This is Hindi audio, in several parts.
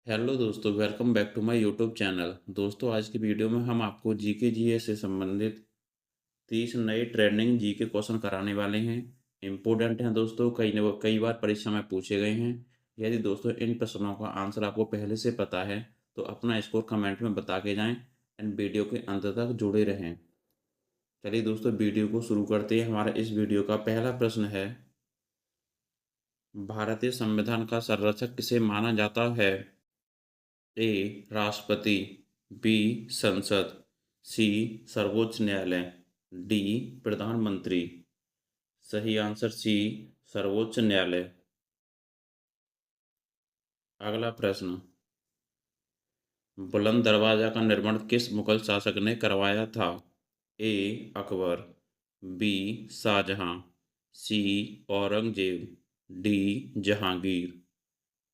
हेलो दोस्तों, welcome back to my YouTube channel. दोस्तों, आज की वीडियो में हम आपको जीके जीएस से संबंधित 30 नए ट्रेंडिंग जीके क्वेश्चन कराने वाले हैं। इम्पोर्टेंट हैं दोस्तों, कई बार परीक्षा में पूछे गए हैं। यदि दोस्तों इन प्रश्नों का आंसर आपको पहले से पता है तो अपना स्कोर कमेंट में बता के जाएं एंड वीडियो के अंत तक जुड़े रहें। चलिए दोस्तों, वीडियो को शुरू करते हैं। हमारा इस वीडियो का पहला प्रश्न है, भारतीय संविधान का संरक्षक किसे माना जाता है? ए राष्ट्रपति, बी संसद, सी सर्वोच्च न्यायालय, डी प्रधानमंत्री। सही आंसर सी सर्वोच्च न्यायालय। अगला प्रश्न, बुलंद दरवाजा का निर्माण किस मुगल शासक ने करवाया था? ए अकबर, बी शाहजहां, सी औरंगजेब, डी जहांगीर।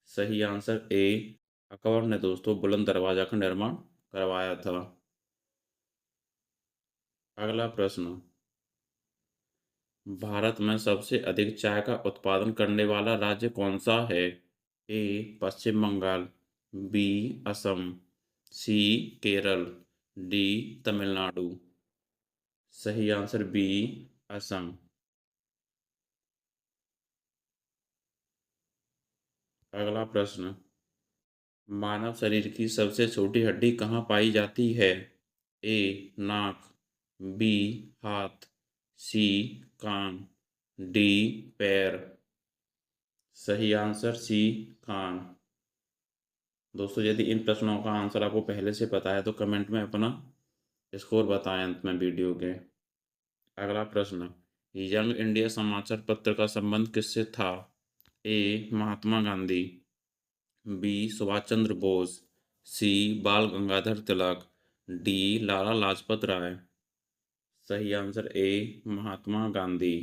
सही आंसर ए अकबर ने दोस्तों बुलंद दरवाजा का निर्माण करवाया था। अगला प्रश्न, भारत में सबसे अधिक चाय का उत्पादन करने वाला राज्य कौन सा है? ए पश्चिम बंगाल, बी असम, सी केरल, डी तमिलनाडु। सही आंसर बी असम। अगला प्रश्न, मानव शरीर की सबसे छोटी हड्डी कहाँ पाई जाती है? ए नाक, बी हाथ, सी कान, डी पैर। सही आंसर सी कान। दोस्तों, यदि इन प्रश्नों का आंसर आपको पहले से पता है तो कमेंट में अपना स्कोर बताएं अंत में वीडियो के। अगला प्रश्न, यंग इंडिया समाचार पत्र का संबंध किससे था? ए महात्मा गांधी, बी सुभाष चंद्र बोस, सी बाल गंगाधर तिलक, डी लाला लाजपत राय। सही आंसर ए महात्मा गांधी।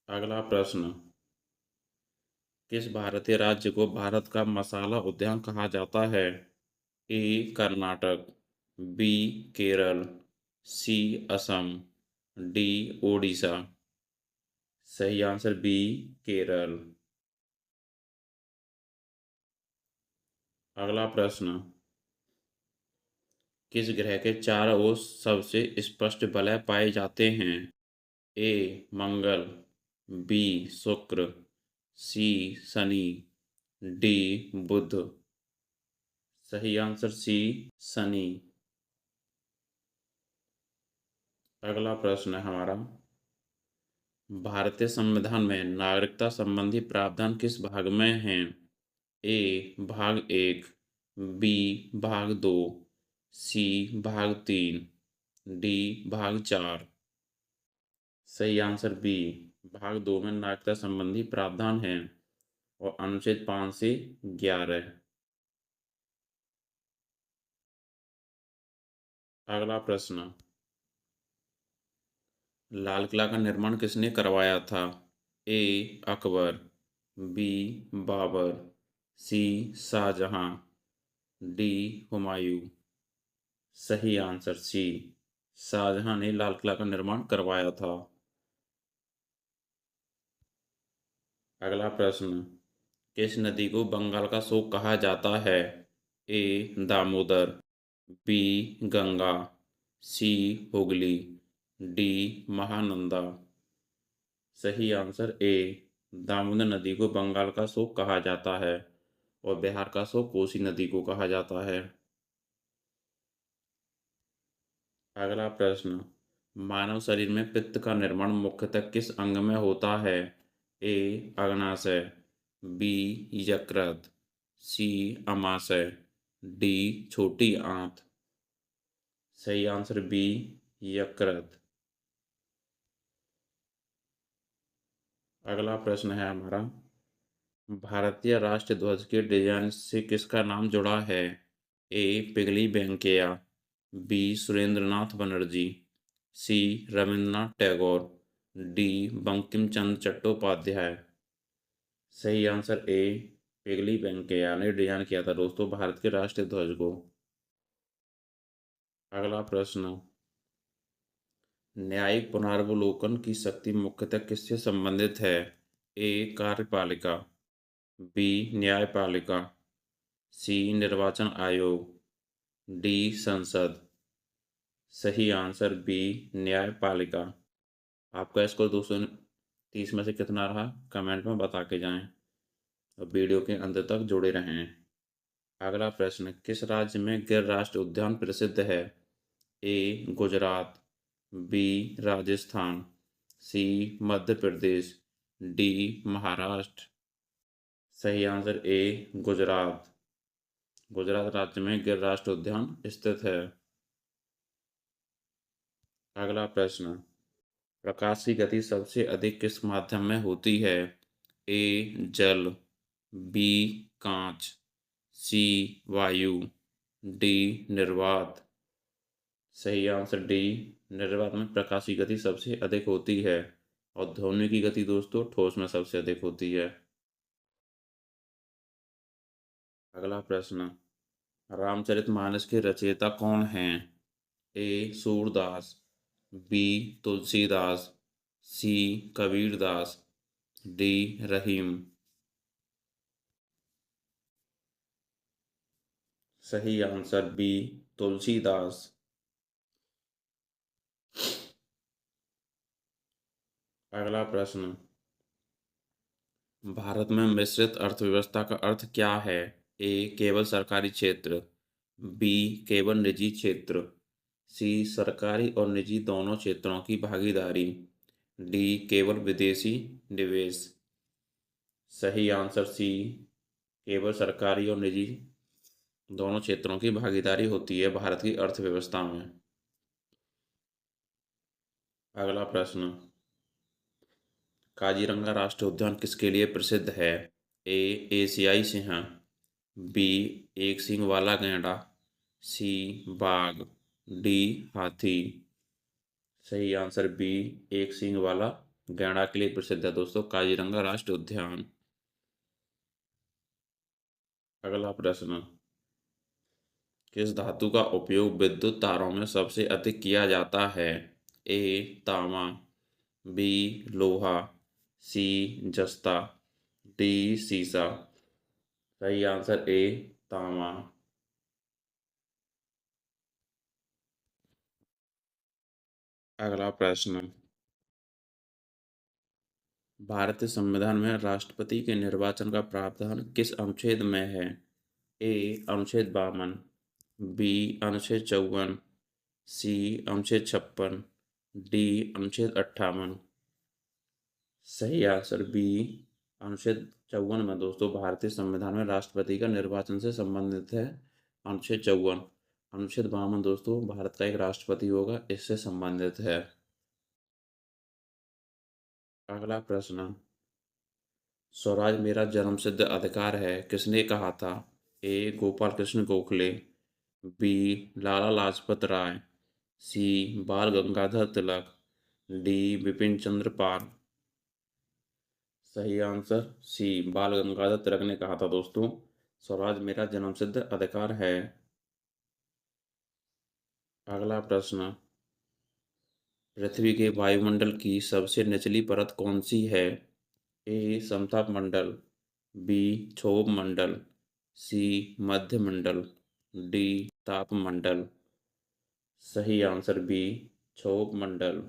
अगला प्रश्न, किस भारतीय राज्य को भारत का मसाला उद्यान कहा जाता है? ए कर्नाटक, बी केरल, सी असम, डी ओडिशा। सही आंसर बी केरल। अगला प्रश्न, किस ग्रह के चारों ओर सबसे स्पष्ट वलय पाए जाते हैं? ए मंगल, बी शुक्र, सी शनि, डी बुध। सही आंसर सी शनि। अगला प्रश्न है हमारा, भारतीय संविधान में नागरिकता संबंधी प्रावधान किस भाग में हैं? ए भाग एक, बी भाग दो, सी भाग तीन, डी भाग चार। सही आंसर बी भाग दो में नागरिकता संबंधी प्रावधान है और अनुच्छेद 5 से 11। अगला प्रश्न, लाल किला का निर्माण किसने करवाया था? ए अकबर, बी बाबर, सी शाहजहां, डी हुमायूं। सही आंसर सी शाहजहां ने लाल किला का निर्माण करवाया था। अगला प्रश्न, किस नदी को बंगाल का शोक कहा जाता है? ए दामोदर, बी गंगा, सी हुगली, डी महानंदा। सही आंसर ए दामोदर नदी को बंगाल का शोक कहा जाता है और बिहार का शोक कोसी नदी को कहा जाता है। अगला प्रश्न, मानव शरीर में पित्त का निर्माण मुख्यतः किस अंग में होता है? ए अग्नाशय, बी यकृत, सी अमाशय, डी छोटी आंत। सही आंसर बी यकृत। अगला प्रश्न है हमारा, भारतीय राष्ट्रीय ध्वज के डिजाइन से किसका नाम जुड़ा है? ए पिगली वेंकैया, बी सुरेंद्रनाथ बनर्जी, सी रविन्द्रनाथ टैगोर, डी बंकिम चंद्र चट्टोपाध्याय। सही आंसर ए पिगली वेंकैया ने डिजाइन किया था दोस्तों भारत के राष्ट्रीय ध्वज को। अगला प्रश्न, न्यायिक पुनरावलोकन की शक्ति मुख्यतः किससे संबंधित है? ए कार्यपालिका, बी न्यायपालिका, सी निर्वाचन आयोग, डी संसद। सही आंसर बी न्यायपालिका। आपका स्कोर 230 में से कितना रहा कमेंट में बता के जाएं और वीडियो के अंत तक जुड़े रहें। अगला प्रश्न, किस राज्य में गिर राष्ट्रीय उद्यान प्रसिद्ध है? ए गुजरात, बी राजस्थान, सी मध्य प्रदेश, डी महाराष्ट्र। सही आंसर ए गुजरात। गुजरात राज्य में गिर राष्ट्रीय उद्यान स्थित है। अगला प्रश्न, प्रकाश की गति सबसे अधिक किस माध्यम में होती है? ए जल, बी कांच, सी वायु, डी निर्वात। सही आंसर डी निर्वात में प्रकाश की गति सबसे अधिक होती है और ध्वनि की गति दोस्तों ठोस में सबसे अधिक होती है। अगला प्रश्न, रामचरितमानस के रचयिता कौन हैं? ए सूरदास, बी तुलसीदास, सी कबीरदास, डी रहीम। सही आंसर बी तुलसीदास। अगला प्रश्न, भारत में मिश्रित अर्थव्यवस्था का अर्थ क्या है? ए केवल सरकारी क्षेत्र, बी केवल निजी क्षेत्र, सी सरकारी और निजी दोनों क्षेत्रों की भागीदारी, डी केवल विदेशी निवेश। सही आंसर सी केवल सरकारी और निजी दोनों क्षेत्रों की भागीदारी होती है भारत की अर्थव्यवस्था में। अगला प्रश्न, काजीरंगा राष्ट्रीय उद्यान किसके लिए प्रसिद्ध है? ए एशियाई सिंह, बी एक सींग वाला गैंडा, सी बाघ, डी हाथी। सही आंसर बी एक सींग वाला गैंडा के लिए प्रसिद्ध है दोस्तों काजीरंगा राष्ट्रीय उद्यान। अगला प्रश्न, किस धातु का उपयोग विद्युत तारों में सबसे अधिक किया जाता है? ए तांबा, बी लोहा, सी जस्ता, डी सीसा। सही आंसर ए तांबा। अगला प्रश्न, भारतीय संविधान में राष्ट्रपति के निर्वाचन का प्रावधान किस अनुच्छेद में है? ए अनुच्छेद 52, बी अनुच्छेद 54, सी अनुच्छेद 56, डी अनुच्छेद 58। सही आंसर बी अनुच्छेद 54 में दोस्तों भारतीय संविधान में राष्ट्रपति का निर्वाचन से संबंधित है अनुच्छेद 54। अनुच्छेद 52 दोस्तों भारत का एक राष्ट्रपति होगा इससे संबंधित है। अगला प्रश्न, स्वराज मेरा जन्मसिद्ध अधिकार है किसने कहा था? ए गोपाल कृष्ण गोखले, बी लाला लाजपत राय, सी बाल गंगाधर तिलक, डी बिपिन चंद्र पाल। सही आंसर सी बाल गंगाधर तिलक ने कहा था दोस्तों स्वराज मेरा जन्मसिद्ध अधिकार है। अगला प्रश्न, पृथ्वी के वायुमंडल की सबसे निचली परत कौन सी है? ए समताप मंडल, बी क्षोभ मंडल, सी मध्य मंडल, डी ताप मंडल। सही आंसर बी क्षोभ मंडल।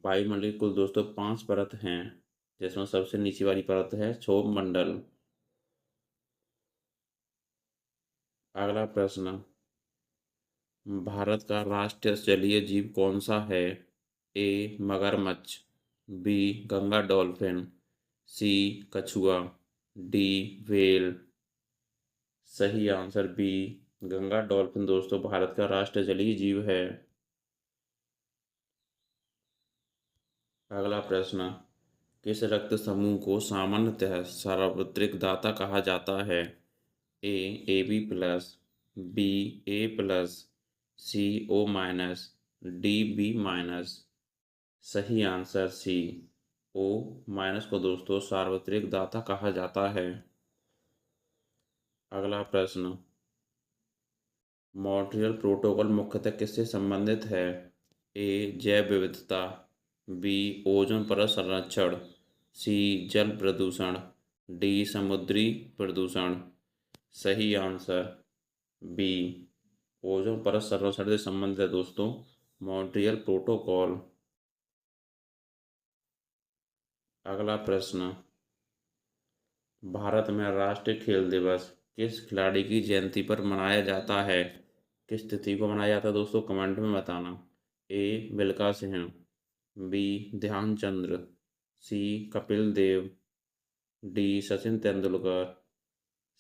वायुमंडल की कुल दोस्तों 5 परत हैं जिसमें सबसे नीचे वाली परत है क्षोभ मंडल। अगला प्रश्न, भारत का राष्ट्रीय जलीय जीव कौन सा है? ए मगरमच्छ, बी गंगा डॉल्फिन, सी कछुआ, डी व्हेल। सही आंसर बी गंगा डॉल्फिन दोस्तों भारत का राष्ट्रीय जलीय जीव है। अगला प्रश्न, किस रक्त समूह को सामान्यतः सार्वत्रिक दाता कहा जाता है? A AB plus, B A plus, C O minus, D B minus. सही आंसर सी O माइनस को दोस्तों सार्वत्रिक दाता कहा जाता है। अगला प्रश्न, मॉन्ट्रियल प्रोटोकॉल मुख्यतः किससे संबंधित है? ए जैव विविधता, बी ओजोन परत संरक्षण, सी जल प्रदूषण, डी समुद्री प्रदूषण। सही आंसर बी ओजोन परत संरक्षण से संबंधित है दोस्तों मॉन्ट्रियल प्रोटोकॉल। अगला प्रश्न, भारत में राष्ट्रीय खेल दिवस किस खिलाड़ी की जयंती पर मनाया जाता है? किस तिथि को मनाया जाता है दोस्तों, कमेंट में बताना। ए मिल्खा सिंह, बी ध्यानचंद्र, सी कपिल देव, डी सचिन तेंदुलकर।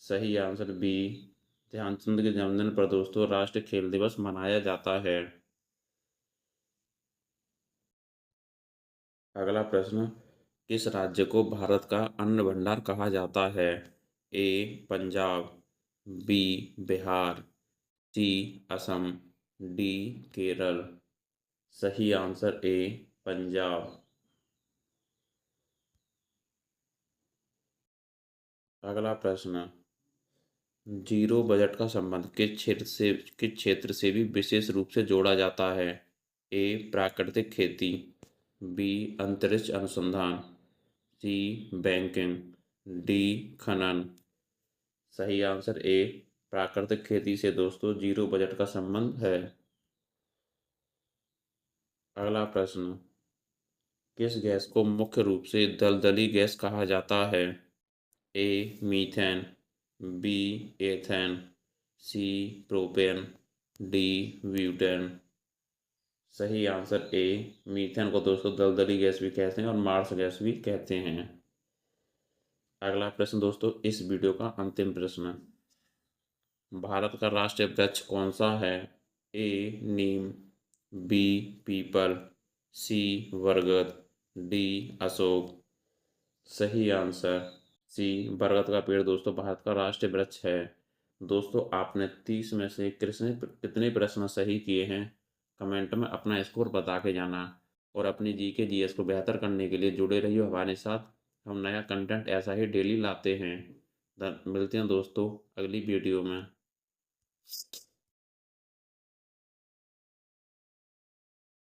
सही आंसर बी ध्यानचंद के जन्मदिन पर दोस्तों राष्ट्रीय खेल दिवस मनाया जाता है। अगला प्रश्न, किस राज्य को भारत का अन्न भंडार कहा जाता है? ए पंजाब, बी बिहार, सी असम, डी केरल। सही आंसर ए पंजाब। अगला प्रश्न, जीरो बजट का संबंध किस क्षेत्र से भी विशेष रूप से जोड़ा जाता है? ए प्राकृतिक खेती, बी अंतरिक्ष अनुसंधान, सी बैंकिंग, डी खनन। सही आंसर ए प्राकृतिक खेती से दोस्तों जीरो बजट का संबंध है। अगला प्रश्न, किस गैस को मुख्य रूप से दलदली गैस कहा जाता है? A methane, B ethane, C propane, D butane. सही आंसर ए मीथेन को दोस्तों दलदली गैस भी कहते हैं और मार्स गैस भी कहते हैं। अगला प्रश्न दोस्तों इस वीडियो का अंतिम प्रश्न, भारत का राष्ट्रीय वृक्ष कौन सा है? ए नीम, बी पीपल, सी बरगद, डी अशोक। सही आंसर सी बरगद का पेड़ दोस्तों भारत का राष्ट्रीय वृक्ष है। दोस्तों आपने 30 में से कितने प्रश्न सही किए हैं कमेंट में अपना स्कोर बता के जाना और अपनी जीके जीएस को बेहतर करने के लिए जुड़े रहिए हमारे साथ। हम नया कंटेंट ऐसा ही डेली लाते हैं। मिलते हैं दोस्तों अगली वीडियो में।